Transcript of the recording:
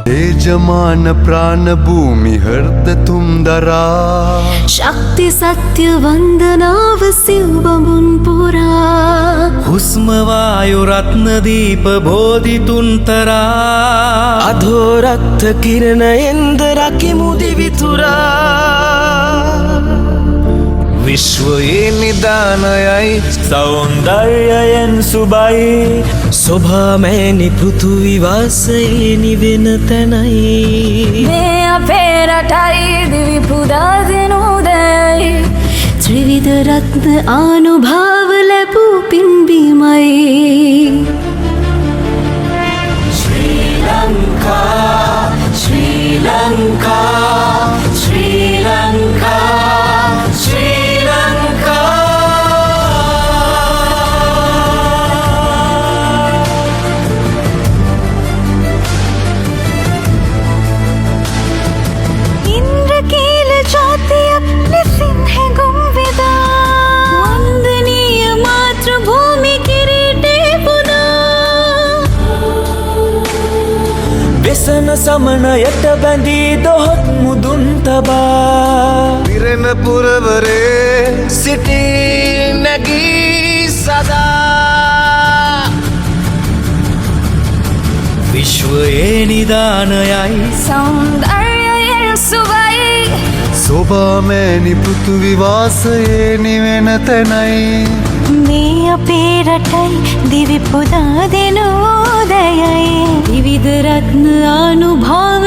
तेजमान प्राण भूमि हृद तुम दरा शक्ति सत्य वंदनाव शिवमुन पुरा हुस्म वायु रत्न दीप बोधि तुंतरा अधो रक्त किरण इंद्र की मुदि विथुरा विश्वये निदानयै सौंदर्ययन सुबाई शोभामयनि पृथ्वी वासये निवेन तनයි මේ අපේ රටයි දිවි පුදා දෙනුදැයි ත්‍රිවිධ රත්න ආනුභාව ලැබූ පින්බීමයි ශ්‍රී ලංකා ශ්‍රී ලංකා ශ්‍රී ලංකා ශ්‍රී ලංකා ඉන්ද්‍රකීල ජාතියක් ලෙසින් හැඟුම් විදා වන්දනීය මාතෘ භූමි කිරීටේ පුදා व्यसन समनයට බැඳී දොහොත් මුදුන් තබා विरन पुरवरे සිටි නැගී සදා विश्वये निदानयै සෞන්දර්යයෙන් සුවයි शोभामयनि पृथ्वी वासये निवेन तनයි මේ අපේ රටයි දිවි පුදා දෙනු උදයයි විවිධ රත්න අනුභව